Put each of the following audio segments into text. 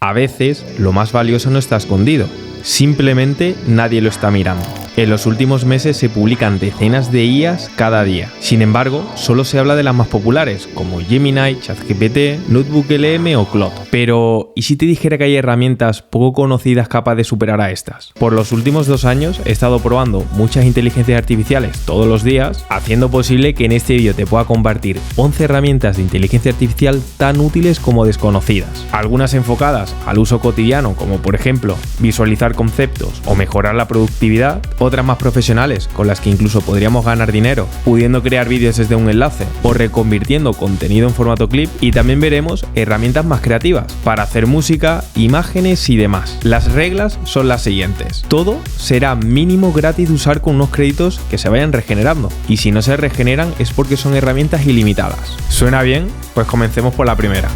a veces lo más valioso no está escondido, simplemente nadie lo está mirando. En los últimos meses se publican decenas de IAs cada día. Sin embargo, solo se habla de las más populares, como Gemini, ChatGPT, NotebookLM o Claude. Pero, ¿y si te dijera que hay herramientas poco conocidas capaces de superar a estas? Por los últimos 2 años he estado probando muchas inteligencias artificiales todos los días, haciendo posible que en este vídeo te pueda compartir 11 herramientas de inteligencia artificial tan útiles como desconocidas. Algunas enfocadas al uso cotidiano, como por ejemplo visualizar conceptos o mejorar la productividad, otras más profesionales, con las que incluso podríamos ganar dinero, pudiendo crear vídeos desde un enlace o reconvirtiendo contenido en formato clip, y también veremos herramientas más creativas para hacer música, imágenes y demás. Las reglas son las siguientes: todo será mínimo gratis de usar con unos créditos que se vayan regenerando, y si no se regeneran es porque son herramientas ilimitadas. ¿Suena bien? Pues comencemos por la primera.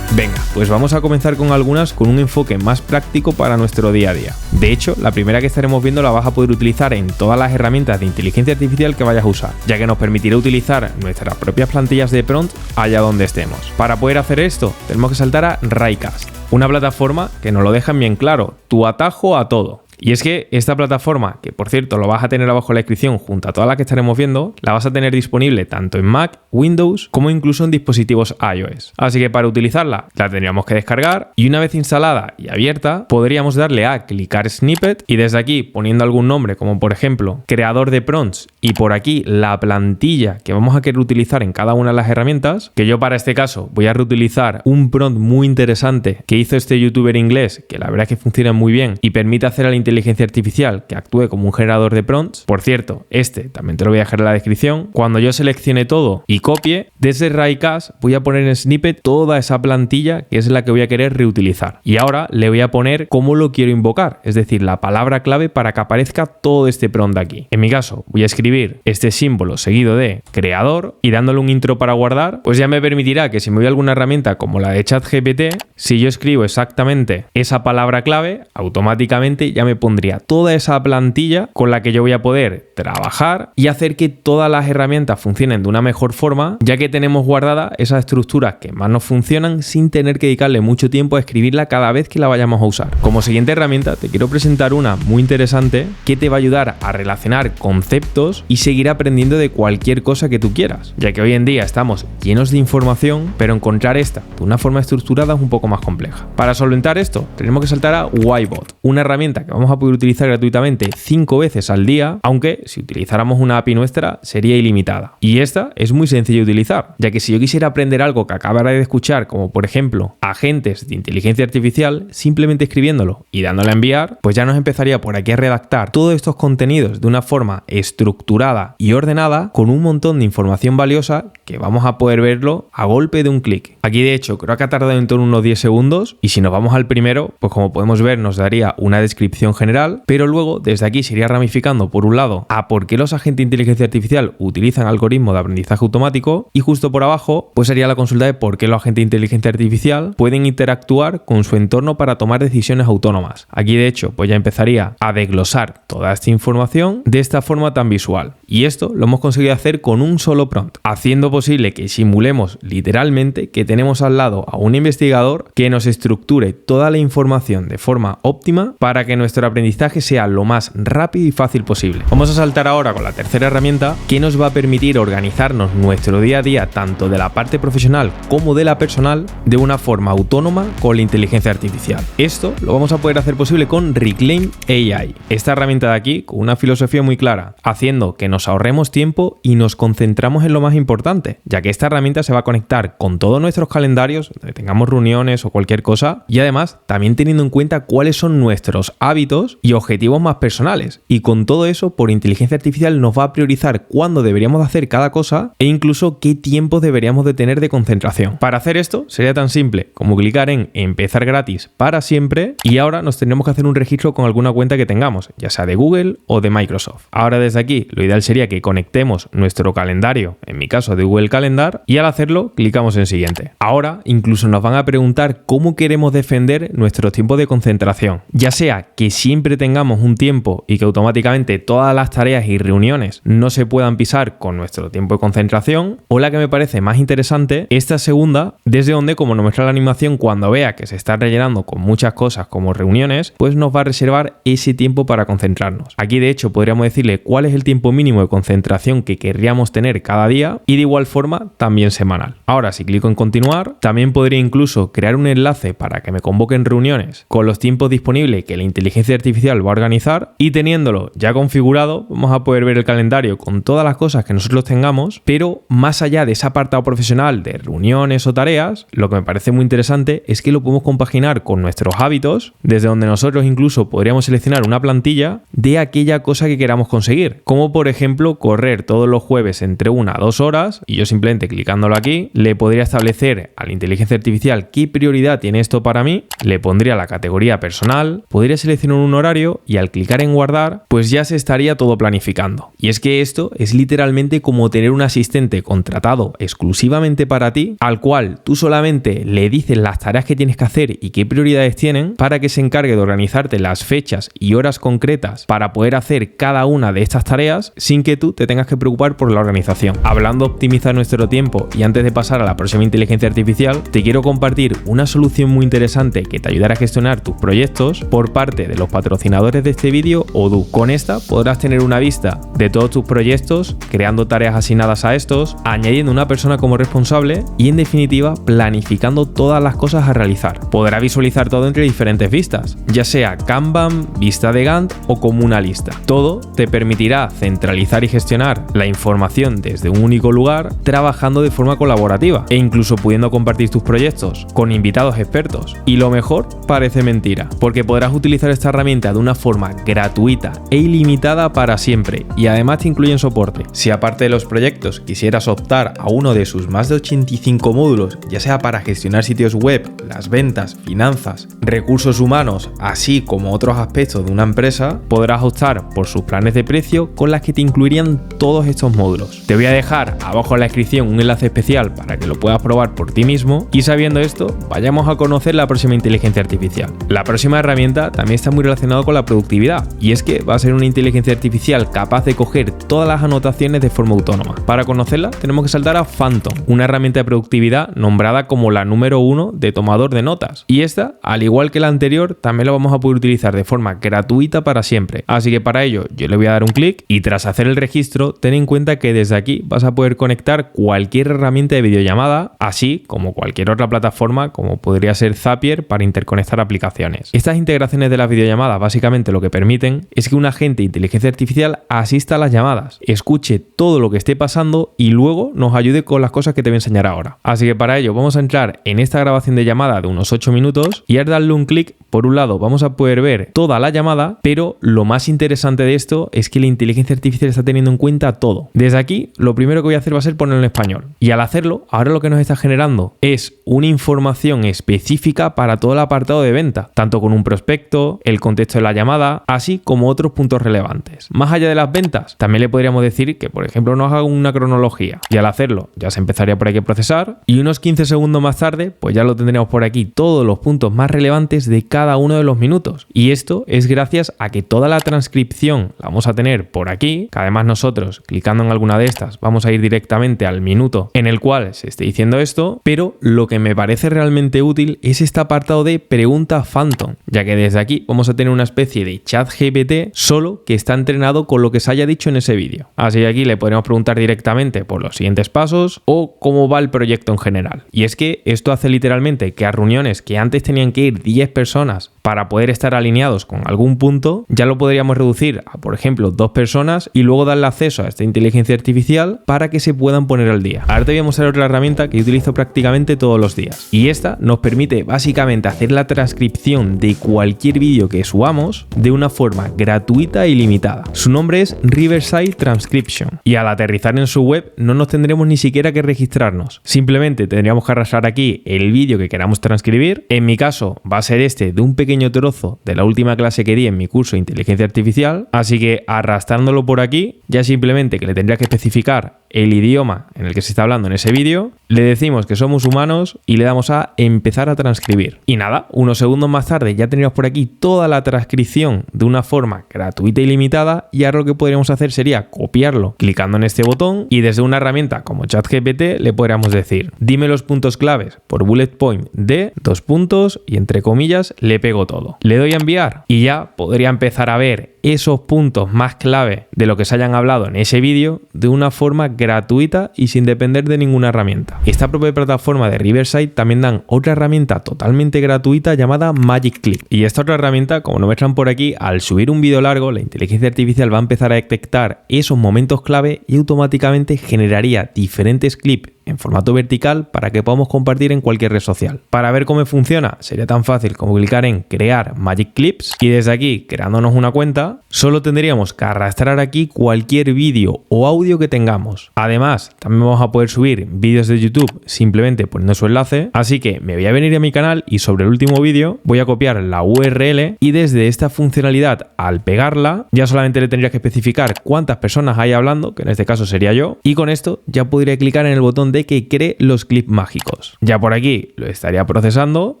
Venga, pues vamos a comenzar con algunas con un enfoque más práctico para nuestro día a día. De hecho, la primera que estaremos viendo la vas a poder utilizar en todas las herramientas de inteligencia artificial que vayas a usar, ya que nos permitirá utilizar nuestras propias plantillas de prompt allá donde estemos. Para poder hacer esto, tenemos que saltar a Writecast, una plataforma que nos lo deja bien claro, tu atajo a todo. Y es que esta plataforma, que por cierto lo vas a tener abajo en la descripción junto a todas las que estaremos viendo, la vas a tener disponible tanto en Mac, Windows, como incluso en dispositivos iOS. Así que para utilizarla la tendríamos que descargar, y una vez instalada y abierta podríamos darle a clicar snippet, y desde aquí poniendo algún nombre como por ejemplo creador de prompts, y por aquí la plantilla que vamos a querer utilizar en cada una de las herramientas, que yo para este caso voy a reutilizar un prompt muy interesante que hizo este youtuber inglés, que la verdad es que funciona muy bien y permite hacer a inteligencia artificial que actúe como un generador de prompts. Por cierto, este también te lo voy a dejar en la descripción. Cuando yo seleccione todo y copie, desde Writecast voy a poner en snippet toda esa plantilla que es la que voy a querer reutilizar. Y ahora le voy a poner cómo lo quiero invocar, es decir, la palabra clave para que aparezca todo este prompt aquí. En mi caso, voy a escribir este símbolo seguido de creador y dándole un intro para guardar, pues ya me permitirá que si me voy a alguna herramienta como la de ChatGPT, si yo escribo exactamente esa palabra clave, automáticamente ya me pondría toda esa plantilla con la que yo voy a poder trabajar y hacer que todas las herramientas funcionen de una mejor forma, ya que tenemos guardada esas estructuras que más nos funcionan sin tener que dedicarle mucho tiempo a escribirla cada vez que la vayamos a usar. Como siguiente herramienta te quiero presentar una muy interesante que te va a ayudar a relacionar conceptos y seguir aprendiendo de cualquier cosa que tú quieras, ya que hoy en día estamos llenos de información, pero encontrar esta de una forma estructurada es un poco más compleja. Para solventar esto tenemos que saltar a Whybot, una herramienta que vamos a poder utilizar gratuitamente 5 veces al día, aunque si utilizáramos una API nuestra sería ilimitada. Y esta es muy sencilla de utilizar, ya que si yo quisiera aprender algo que acabara de escuchar, como por ejemplo agentes de inteligencia artificial, simplemente escribiéndolo y dándole a enviar, pues ya nos empezaría por aquí a redactar todos estos contenidos de una forma estructurada y ordenada, con un montón de información valiosa que vamos a poder verlo a golpe de un clic. Aquí de hecho creo que ha tardado en torno a unos 10 segundos, y si nos vamos al primero, pues como podemos ver nos daría una descripción general, pero luego desde aquí se iría ramificando por un lado a por qué los agentes de inteligencia artificial utilizan algoritmos de aprendizaje automático, y justo por abajo pues sería la consulta de por qué los agentes de inteligencia artificial pueden interactuar con su entorno para tomar decisiones autónomas. Aquí de hecho pues ya empezaría a desglosar toda esta información de esta forma tan visual, y esto lo hemos conseguido hacer con un solo prompt, haciendo posible que simulemos literalmente que tenemos al lado a un investigador que nos estructure toda la información de forma óptima para que nuestro aprendizaje sea lo más rápido y fácil posible. Vamos a saltar ahora con la tercera herramienta, que nos va a permitir organizarnos nuestro día a día, tanto de la parte profesional como de la personal, de una forma autónoma con la inteligencia artificial. Esto lo vamos a poder hacer posible con Reclaim AI, esta herramienta de aquí con una filosofía muy clara, haciendo que nos ahorremos tiempo y nos concentramos en lo más importante, ya que esta herramienta se va a conectar con todos nuestros calendarios, donde tengamos reuniones o cualquier cosa, y además también teniendo en cuenta cuáles son nuestros hábitos y objetivos más personales, y con todo eso por inteligencia artificial nos va a priorizar cuándo deberíamos de hacer cada cosa e incluso qué tiempo deberíamos de tener de concentración. Para hacer esto sería tan simple como clicar en empezar gratis para siempre, y ahora nos tendremos que hacer un registro con alguna cuenta que tengamos, ya sea de Google o de Microsoft. Ahora desde aquí lo ideal sería que conectemos nuestro calendario, en mi caso de Google Calendar, y al hacerlo clicamos en siguiente. Ahora incluso nos van a preguntar cómo queremos defender nuestro tiempo de concentración, ya sea que siempre tengamos un tiempo y que automáticamente todas las tareas y reuniones no se puedan pisar con nuestro tiempo de concentración. O la que me parece más interesante, esta segunda, desde donde, como nos muestra la animación, cuando vea que se está rellenando con muchas cosas como reuniones, pues nos va a reservar ese tiempo para concentrarnos. Aquí de hecho podríamos decirle cuál es el tiempo mínimo de concentración que querríamos tener cada día y de igual forma también semanal. Ahora, si clico en continuar, también podría incluso crear un enlace para que me convoquen reuniones con los tiempos disponibles que la inteligencia artificial va a organizar, y teniéndolo ya configurado vamos a poder ver el calendario con todas las cosas que nosotros tengamos, pero más allá de ese apartado profesional de reuniones o tareas, lo que me parece muy interesante es que lo podemos compaginar con nuestros hábitos, desde donde nosotros incluso podríamos seleccionar una plantilla de aquella cosa que queramos conseguir, como por ejemplo correr todos los jueves entre 1 a 2 horas, y yo simplemente clicándolo aquí le podría establecer a la inteligencia artificial qué prioridad tiene esto para mí, le pondría la categoría personal, podría seleccionar un horario y al clicar en guardar pues ya se estaría todo planificando. Y es que esto es literalmente como tener un asistente contratado exclusivamente para ti, al cual tú solamente le dices las tareas que tienes que hacer y qué prioridades tienen para que se encargue de organizarte las fechas y horas concretas para poder hacer cada una de estas tareas sin que tú te tengas que preocupar por la organización. Hablando de optimizar nuestro tiempo, y antes de pasar a la próxima inteligencia artificial, te quiero compartir una solución muy interesante que te ayudará a gestionar tus proyectos por parte de los patrocinadores de este vídeo, Odoo. Con esta podrás tener una vista de todos tus proyectos, creando tareas asignadas a estos, añadiendo una persona como responsable y en definitiva planificando todas las cosas a realizar. Podrás visualizar todo entre diferentes vistas, ya sea Kanban, vista de Gantt o como una lista. Todo te permitirá centralizar y gestionar la información desde un único lugar, trabajando de forma colaborativa e incluso pudiendo compartir tus proyectos con invitados expertos. Y lo mejor parece mentira, porque podrás utilizar esta herramienta de una forma gratuita e ilimitada para siempre, y además te incluyen soporte. Si aparte de los proyectos quisieras optar a uno de sus más de 85 módulos, ya sea para gestionar sitios web, las ventas, finanzas, recursos humanos, así como otros aspectos de una empresa, podrás optar por sus planes de precio con las que te incluirían todos estos módulos. Te voy a dejar abajo en la descripción un enlace especial para que lo puedas probar por ti mismo, y sabiendo esto, vayamos a conocer la próxima inteligencia artificial. La próxima herramienta también está muy relacionada con la productividad, y es que va a ser una inteligencia artificial capaz de coger todas las anotaciones de forma autónoma. Para conocerla tenemos que saltar a Phantom, una herramienta de productividad nombrada como la número 1 de tomador de notas, y esta, al igual que la anterior, también la vamos a poder utilizar de forma gratuita para siempre. Así que para ello yo le voy a dar un clic, y tras hacer el registro ten en cuenta que desde aquí vas a poder conectar cualquier herramienta de videollamada, así como cualquier otra plataforma como podría ser Zapier para interconectar aplicaciones. Estas integraciones de las videollamadas básicamente lo que permiten es que un agente de inteligencia artificial asista a las llamadas, escuche todo lo que esté pasando y luego nos ayude con las cosas que te voy a enseñar ahora. Así que para ello vamos a entrar en esta grabación de llamada de unos 8 minutos y al darle un clic, por un lado vamos a poder ver toda la llamada, pero lo más interesante de esto es que la inteligencia artificial está teniendo en cuenta todo. Desde aquí lo primero que voy a hacer va a ser ponerlo en español, y al hacerlo ahora lo que nos está generando es una información específica para todo el apartado de venta, tanto con un prospecto, el contexto de la llamada, así como otros puntos relevantes. Más allá de las ventas, también le podríamos decir que por ejemplo nos haga una cronología, y al hacerlo ya se empezaría por aquí a procesar, y unos 15 segundos más tarde pues ya lo tendríamos por aquí todos los puntos más relevantes de cada uno de los minutos. Y esto es gracias a que toda la transcripción la vamos a tener por aquí, que además nosotros clicando en alguna de estas vamos a ir directamente al minuto en el cual se esté diciendo esto, pero lo que me parece realmente útil es este apartado de pregunta Phantom, ya que desde aquí vamos a tener una especie de chat GPT solo que está entrenado con lo que se haya dicho en ese vídeo. Así que aquí le podremos preguntar directamente por los siguientes pasos o cómo va el proyecto en general. Y es que esto hace literalmente que a reuniones que antes tenían que ir 10 personas para poder estar alineados con algún punto, ya lo podríamos reducir a, por ejemplo, 2 personas y luego darle acceso a esta inteligencia artificial para que se puedan poner al día. Ahora te voy a mostrar otra herramienta que yo utilizo prácticamente todos los días, y esta nos permite básicamente hacer la transcripción de cualquier vídeo que subamos de una forma gratuita e ilimitada. Su nombre es Riverside Transcription, y al aterrizar en su web no nos tendremos ni siquiera que registrarnos, simplemente tendríamos que arrastrar aquí el vídeo que queramos transcribir. En mi caso va a ser este de un pequeño trozo de la última clase que di en mi curso de inteligencia artificial, así que arrastrándolo por aquí ya simplemente que le tendría que especificar el idioma en el que se está hablando en ese vídeo, le decimos que somos humanos y le damos a empezar a transcribir. Y nada, unos segundos más tarde ya tenemos por aquí toda la transcripción de una forma gratuita y limitada, y ahora lo que podríamos hacer sería copiarlo clicando en este botón y desde una herramienta como ChatGPT le podríamos decir: dime los puntos claves por bullet point de 2 puntos y entre comillas le pego todo. Le doy a enviar y ya podría empezar a ver esos puntos más clave de lo que se hayan hablado en ese vídeo de una forma gratuita y sin depender de ninguna herramienta. Esta propia plataforma de Riverside también dan otra herramienta totalmente gratuita llamada Magic Clip. Y esta otra herramienta, como nos muestran por aquí, al subir un vídeo largo, la inteligencia artificial va a empezar a detectar esos momentos clave y automáticamente generaría diferentes clips en formato vertical para que podamos compartir en cualquier red social. Para ver cómo funciona, sería tan fácil como clicar en crear Magic Clips y desde aquí, creándonos una cuenta, solo tendríamos que arrastrar aquí cualquier vídeo o audio que tengamos. Además, también vamos a poder subir vídeos de YouTube simplemente poniendo su enlace, así que me voy a venir a mi canal y sobre el último vídeo voy a copiar la URL y desde esta funcionalidad, al pegarla, ya solamente le tendría que especificar cuántas personas hay hablando, que en este caso sería yo, y con esto ya podría clicar en el botón de que cree los clips mágicos. Ya por aquí lo estaría procesando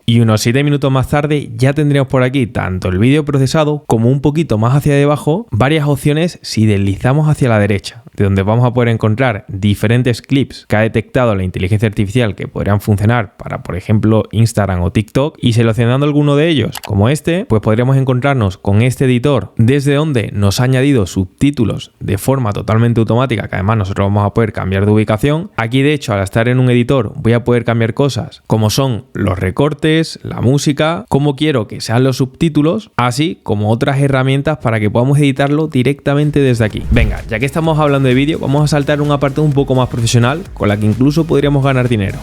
y unos 7 minutos más tarde ya tendríamos por aquí tanto el vídeo procesado como un poquito más hacia debajo varias opciones si deslizamos hacia la derecha, de donde vamos a poder encontrar diferentes clips que ha detectado la inteligencia artificial que podrían funcionar para, por ejemplo, Instagram o TikTok, y seleccionando alguno de ellos, como este, pues podríamos encontrarnos con este editor desde donde nos ha añadido subtítulos de forma totalmente automática, que además nosotros vamos a poder cambiar de ubicación. Aquí de hecho, al estar en un editor, voy a poder cambiar cosas como son los recortes, la música, cómo quiero que sean los subtítulos, así como otras herramientas para que podamos editarlo directamente desde aquí. Venga, ya que estamos hablando de vídeo, vamos a saltar una parte un poco más profesional con la que incluso podríamos ganar dinero.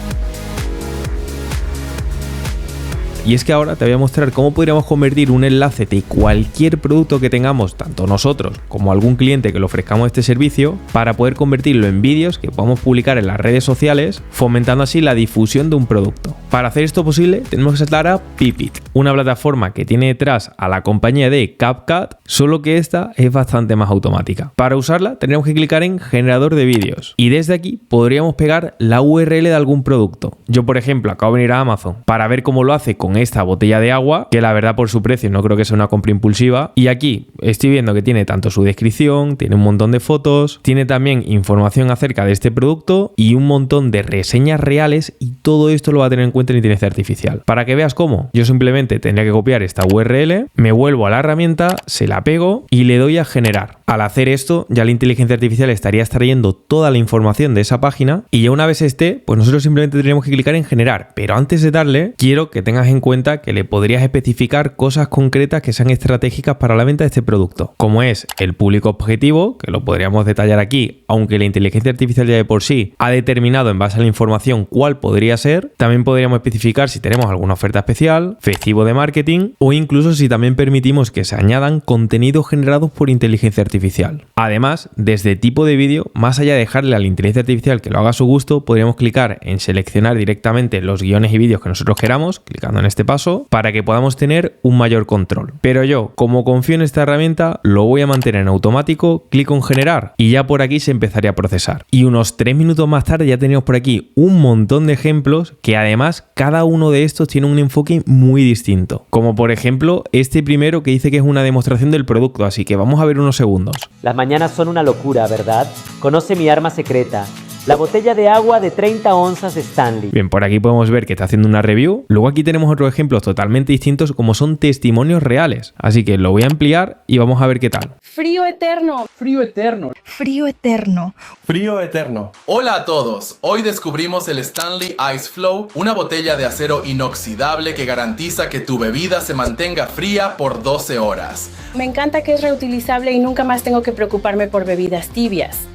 Y es que ahora te voy a mostrar cómo podríamos convertir un enlace de cualquier producto que tengamos, tanto nosotros como algún cliente que le ofrezcamos este servicio, para poder convertirlo en vídeos que podamos publicar en las redes sociales, fomentando así la difusión de un producto. Para hacer esto posible tenemos que saltar a Pipit, una plataforma que tiene detrás a la compañía de CapCut, solo que esta es bastante más automática. Para usarla tendremos que clicar en generador de vídeos y desde aquí podríamos pegar la URL de algún producto. Yo, por ejemplo, acabo de venir a Amazon para ver cómo lo hace con esta botella de agua, que la verdad por su precio no creo que sea una compra impulsiva, y aquí estoy viendo que tiene tanto su descripción, tiene un montón de fotos, tiene también información acerca de este producto y un montón de reseñas reales, y todo esto lo va a tener en cuenta la inteligencia artificial. Para que veas cómo, yo simplemente tendría que copiar esta URL, me vuelvo a la herramienta, se la pego y le doy a generar. Al hacer esto, ya la inteligencia artificial estaría extrayendo toda la información de esa página y ya una vez esté, pues nosotros simplemente tendríamos que clicar en generar. Pero antes de darle, quiero que tengas en cuenta que le podrías especificar cosas concretas que sean estratégicas para la venta de este producto, como es el público objetivo, que lo podríamos detallar aquí, aunque la inteligencia artificial ya de por sí ha determinado en base a la información cuál podría ser. También podríamos especificar si tenemos alguna oferta especial, festivo de marketing, o incluso si también permitimos que se añadan contenidos generados por inteligencia artificial. Además, desde tipo de vídeo, más allá de dejarle a la inteligencia artificial que lo haga a su gusto, podríamos clicar en seleccionar directamente los guiones y vídeos que nosotros queramos, clicando en este paso, para que podamos tener un mayor control. Pero yo, como confío en esta herramienta, lo voy a mantener en automático, clico en generar y ya por aquí se empezaría a procesar. Y unos 3 minutos más tarde ya tenemos por aquí un montón de ejemplos que además cada uno de estos tiene un enfoque muy distinto. Como por ejemplo este primero que dice que es una demostración del producto, así que vamos a ver unos segundos. Las mañanas son una locura, ¿verdad? Conoce mi arma secreta. La botella de agua de 30 onzas Stanley. Bien, por aquí podemos ver que está haciendo una review. Luego aquí tenemos otros ejemplos totalmente distintos como son testimonios reales. Así que lo voy a ampliar y vamos a ver qué tal. Frío eterno. Frío eterno. Frío eterno. Frío eterno. Hola a todos. Hoy descubrimos el Stanley Ice Flow, una botella de acero inoxidable que garantiza que tu bebida se mantenga fría por 12 horas. Me encanta que es reutilizable y nunca más tengo que preocuparme por bebidas tibias.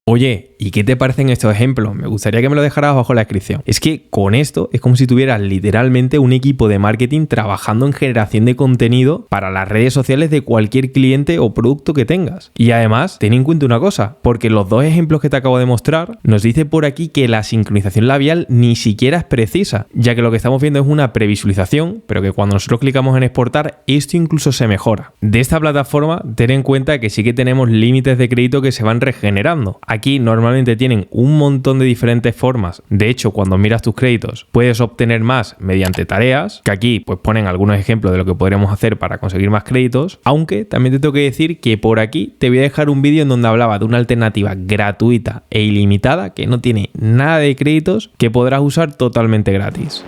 Oye, ¿y qué te parecen estos ejemplos? Me gustaría que me lo dejaras abajo en la descripción. Es que con esto es como si tuvieras literalmente un equipo de marketing trabajando en generación de contenido para las redes sociales de cualquier cliente o producto que tengas. Y además, ten en cuenta una cosa, porque los dos ejemplos que te acabo de mostrar nos dice por aquí que la sincronización labial ni siquiera es precisa, ya que lo que estamos viendo es una previsualización, pero que cuando nosotros clicamos en exportar, esto incluso se mejora. De esta plataforma, ten en cuenta que sí que tenemos límites de crédito que se van regenerando. aquí normalmente tienen un montón de diferentes formas. De hecho, cuando miras tus créditos puedes obtener más mediante tareas, que aquí pues ponen algunos ejemplos de lo que podríamos hacer para conseguir más créditos, aunque también te tengo que decir que por aquí te voy a dejar un vídeo en donde hablaba de una alternativa gratuita e ilimitada que no tiene nada de créditos que podrás usar totalmente gratis.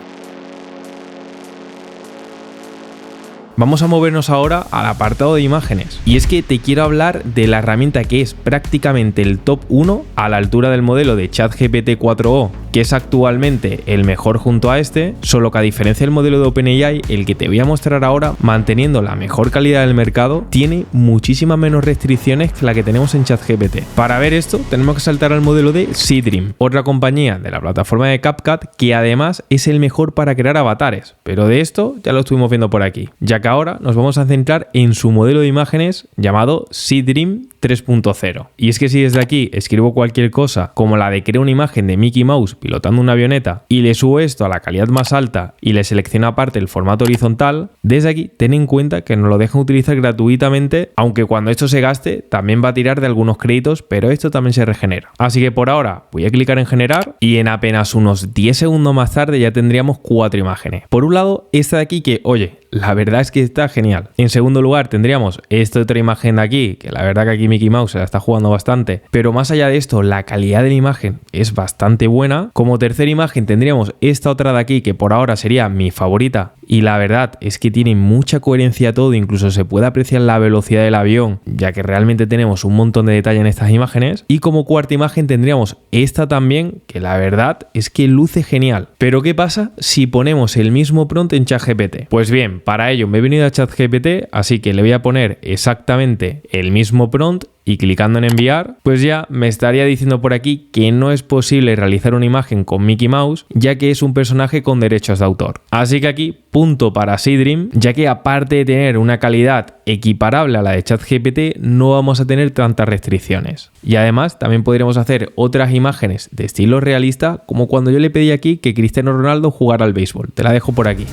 Vamos a movernos ahora al apartado de imágenes. Y es que te quiero hablar de la herramienta que es prácticamente el top 1 a la altura del modelo de ChatGPT 4o, que es actualmente el mejor junto a este, solo que a diferencia del modelo de OpenAI, el que te voy a mostrar ahora, manteniendo la mejor calidad del mercado, tiene muchísimas menos restricciones que la que tenemos en ChatGPT. Para ver esto, tenemos que saltar al modelo de Seedream, otra compañía de la plataforma de CapCut que además es el mejor para crear avatares, pero de esto ya lo estuvimos viendo por aquí, ya que ahora nos vamos a centrar en su modelo de imágenes llamado Seedream 3.0. Y es que si desde aquí escribo cualquier cosa como la de crear una imagen de Mickey Mouse pilotando una avioneta y le subo esto a la calidad más alta y le selecciono aparte el formato horizontal, desde aquí ten en cuenta que nos lo dejan utilizar gratuitamente, aunque cuando esto se gaste también va a tirar de algunos créditos, pero esto también se regenera. Así que por ahora voy a clicar en generar y en apenas unos 10 segundos más tarde ya tendríamos 4 imágenes. Por un lado, esta de aquí que, oye, la verdad es que está genial. En segundo lugar tendríamos esta otra imagen de aquí, que la verdad que aquí Mickey Mouse se la está jugando bastante, pero más allá de esto la calidad de la imagen es bastante buena. Como tercera imagen tendríamos esta otra de aquí, que por ahora sería mi favorita, y la verdad es que tiene mucha coherencia todo, incluso se puede apreciar la velocidad del avión, ya que realmente tenemos un montón de detalle en estas imágenes. Y como cuarta imagen tendríamos esta también, que la verdad es que luce genial. Pero ¿qué pasa si ponemos el mismo prompt en ChatGPT? Pues bien, para ello me he venido a ChatGPT, así que le voy a poner exactamente el mismo prompt y clicando en enviar, pues ya me estaría diciendo por aquí que no es posible realizar una imagen con Mickey Mouse, ya que es un personaje con derechos de autor. Así que aquí, punto para Seedream, ya que aparte de tener una calidad equiparable a la de ChatGPT, no vamos a tener tantas restricciones. Y además, también podríamos hacer otras imágenes de estilo realista, como cuando yo le pedí aquí que Cristiano Ronaldo jugara al béisbol. Te la dejo por aquí.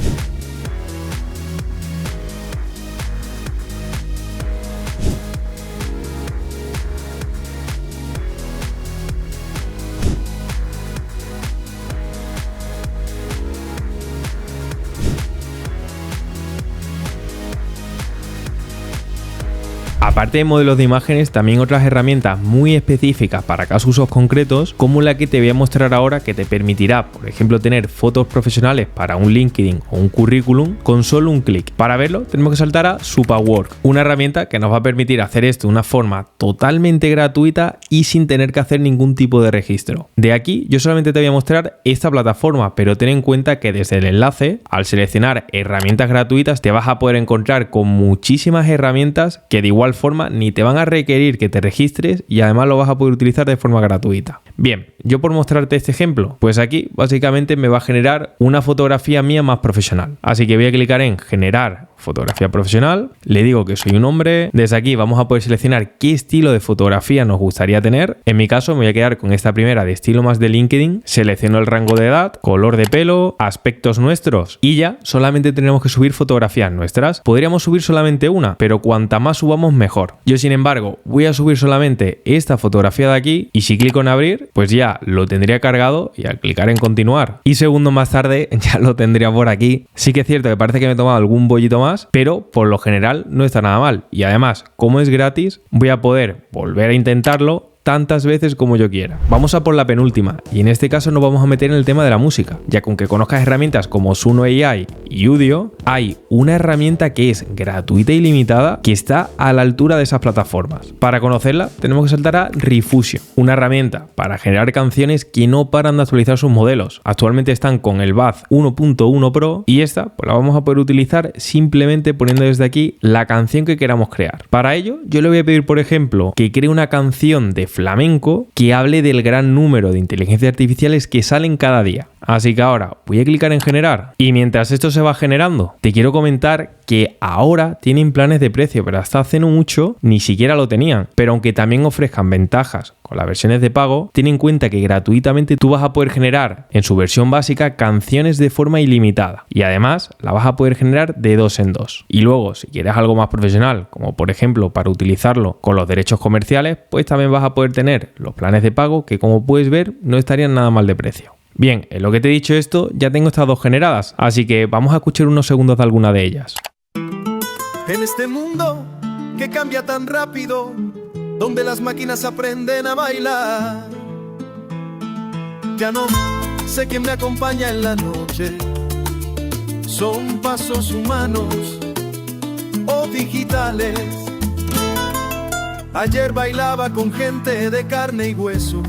Aparte de modelos de imágenes, también otras herramientas muy específicas para casos usos concretos, como la que te voy a mostrar ahora, que te permitirá, por ejemplo, tener fotos profesionales para un LinkedIn o un currículum con solo un clic. Para verlo, tenemos que saltar a Superwork, una herramienta que nos va a permitir hacer esto de una forma totalmente gratuita y sin tener que hacer ningún tipo de registro. De aquí, yo solamente te voy a mostrar esta plataforma, pero ten en cuenta que desde el enlace, al seleccionar herramientas gratuitas, te vas a poder encontrar con muchísimas herramientas que de igual forma ni te van a requerir que te registres y además lo vas a poder utilizar de forma gratuita. Bien, yo por mostrarte este ejemplo, pues aquí básicamente me va a generar una fotografía mía más profesional. Así que voy a clicar en generar fotografía profesional, le digo que soy un hombre, desde aquí vamos a poder seleccionar qué estilo de fotografía nos gustaría tener. En mi caso me voy a quedar con esta primera de estilo más de LinkedIn, selecciono el rango de edad, color de pelo, aspectos nuestros y ya solamente tenemos que subir fotografías nuestras. Podríamos subir solamente una, pero cuanta más subamos mejor. Yo sin embargo voy a subir solamente esta fotografía de aquí y si clico en abrir, pues ya lo tendría cargado y al clicar en continuar y segundos más tarde ya lo tendría por aquí. Sí que es cierto que parece que me he tomado algún bollito más, pero por lo general no está nada mal y además como es gratis voy a poder volver a intentarlo tantas veces como yo quiera. Vamos a por la penúltima y en este caso nos vamos a meter en el tema de la música, ya que aunque conozcas herramientas como Suno AI y Udio, hay una herramienta que es gratuita y limitada que está a la altura de esas plataformas. Para conocerla tenemos que saltar a Riffusion, una herramienta para generar canciones que no paran de actualizar sus modelos. Actualmente están con el Buzz 1.1 Pro y esta pues la vamos a poder utilizar simplemente poniendo desde aquí la canción que queramos crear. Para ello yo le voy a pedir por ejemplo que cree una canción de flamenco que hable del gran número de inteligencias artificiales que salen cada día. Así que ahora voy a clicar en generar y mientras esto se va generando, te quiero comentar que ahora tienen planes de precio, pero hasta hace no mucho ni siquiera lo tenían. Pero aunque también ofrezcan ventajas con las versiones de pago, ten en cuenta que gratuitamente tú vas a poder generar en su versión básica canciones de forma ilimitada y además la vas a poder generar de 2 en 2. Y luego, si quieres algo más profesional, como por ejemplo para utilizarlo con los derechos comerciales, pues también vas a poder tener los planes de pago que, como puedes ver, no estarían nada mal de precio. Bien, en lo que te he dicho esto, ya tengo estas dos generadas, así que vamos a escuchar unos segundos de alguna de ellas. En este mundo que cambia tan rápido, donde las máquinas aprenden a bailar, ya no sé quién me acompaña en la noche. Son pasos humanos o digitales. Ayer bailaba con gente de carne y hueso.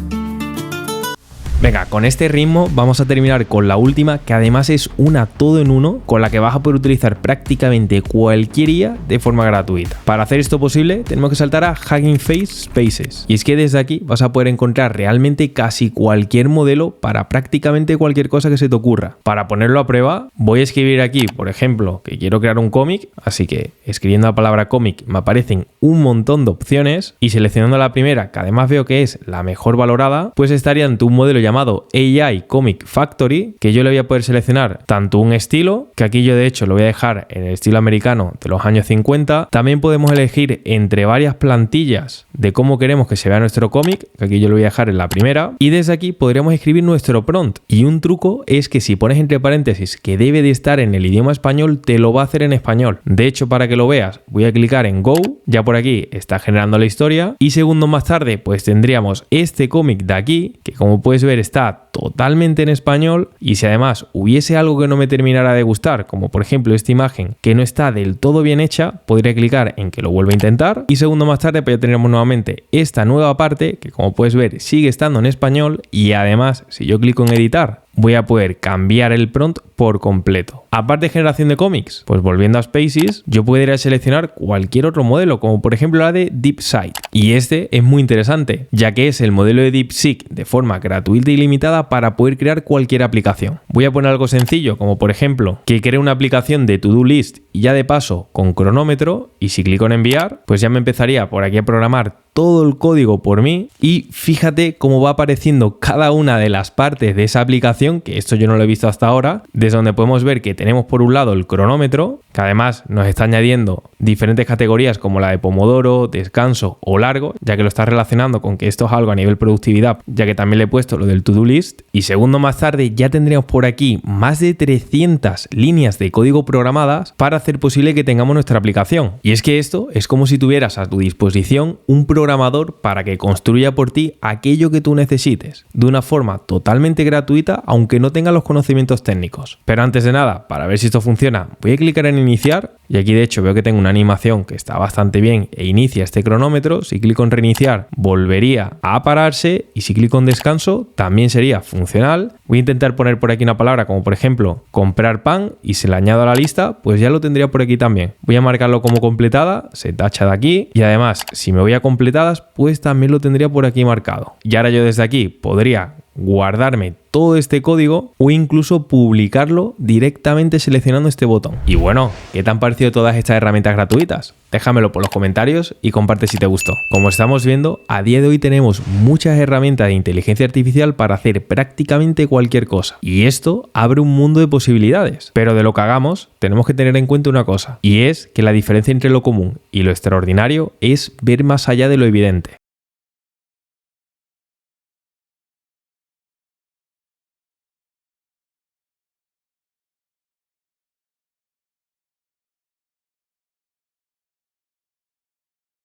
Venga, con este ritmo vamos a terminar con la última, que además es una todo en uno, con la que vas a poder utilizar prácticamente cualquier IA de forma gratuita. Para hacer esto posible, tenemos que saltar a Hugging Face Spaces. Y es que desde aquí vas a poder encontrar realmente casi cualquier modelo para prácticamente cualquier cosa que se te ocurra. Para ponerlo a prueba, voy a escribir aquí, por ejemplo, que quiero crear un cómic, así que escribiendo la palabra cómic me aparecen un montón de opciones y seleccionando la primera, que además veo que es la mejor valorada, pues estaría ante un modelo llamado AI Comic Factory, que yo le voy a poder seleccionar tanto un estilo, que aquí yo de hecho lo voy a dejar en el estilo americano de los años 50, también podemos elegir entre varias plantillas de cómo queremos que se vea nuestro cómic, que aquí yo lo voy a dejar en la primera, y desde aquí podríamos escribir nuestro prompt, y un truco es que si pones entre paréntesis que debe de estar en el idioma español, te lo va a hacer en español. De hecho, para que lo veas, voy a clicar en Go, ya por aquí está generando la historia, y segundos más tarde pues tendríamos este cómic de aquí, que como puedes ver está totalmente en español, y si además hubiese algo que no me terminara de gustar, como por ejemplo esta imagen que no está del todo bien hecha, podría clicar en que lo vuelva a intentar y segundo más tarde pues ya tendremos nuevamente esta nueva parte que, como puedes ver, sigue estando en español, y además si yo clico en editar voy a poder cambiar el prompt por completo. Aparte de generación de cómics, pues volviendo a Spaces, yo podría seleccionar cualquier otro modelo, como por ejemplo la de DeepSeek. Y este es muy interesante, ya que es el modelo de DeepSeek de forma gratuita y ilimitada para poder crear cualquier aplicación. Voy a poner algo sencillo, como por ejemplo que cree una aplicación de To-Do List y ya de paso con cronómetro, y si clico en enviar, pues ya me empezaría por aquí a programar todo el código por mí, y fíjate cómo va apareciendo cada una de las partes de esa aplicación, que esto yo no lo he visto hasta ahora, desde donde podemos ver que tenemos por un lado el cronómetro, que además nos está añadiendo diferentes categorías como la de pomodoro, descanso o largo, ya que lo está relacionando con que esto es algo a nivel productividad, ya que también le he puesto lo del to-do list, y segundo más tarde ya tendríamos por aquí más de 300 líneas de código programadas para hacer posible que tengamos nuestra aplicación. Y es que esto es como si tuvieras a tu disposición un programador para que construya por ti aquello que tú necesites, de una forma totalmente gratuita, aunque no tenga los conocimientos técnicos. Pero antes de nada, para ver si esto funciona, voy a clicar en iniciar, y aquí de hecho veo que tengo una animación que está bastante bien e inicia este cronómetro. Si clico en reiniciar volvería a pararse, y si clico en descanso también sería funcional. Voy a intentar poner por aquí una palabra como por ejemplo comprar pan, y si la añado a la lista pues ya lo tendría por aquí también. Voy a marcarlo como completada, se tacha de aquí, y además si me voy a completadas pues también lo tendría por aquí marcado. Y ahora yo desde aquí podría guardarme todo este código o incluso publicarlo directamente seleccionando este botón. Y bueno, ¿qué te han parecido todas estas herramientas gratuitas? Déjamelo por los comentarios y comparte si te gustó. Como estamos viendo, a día de hoy tenemos muchas herramientas de inteligencia artificial para hacer prácticamente cualquier cosa. Y esto abre un mundo de posibilidades. Pero de lo que hagamos, tenemos que tener en cuenta una cosa, y es que la diferencia entre lo común y lo extraordinario es ver más allá de lo evidente.